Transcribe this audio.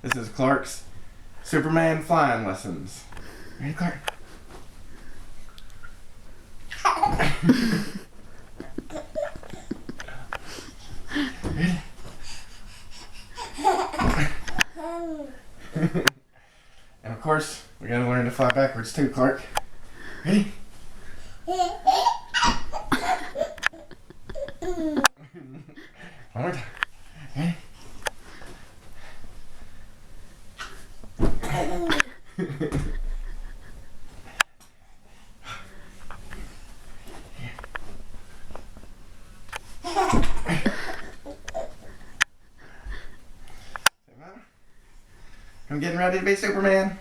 This is Clark's Superman flying lessons. Ready, Clark? Ready? And of course, we gotta learn to fly backwards too, Clark. Ready? One more time. Ready? I'm getting ready to be Superman.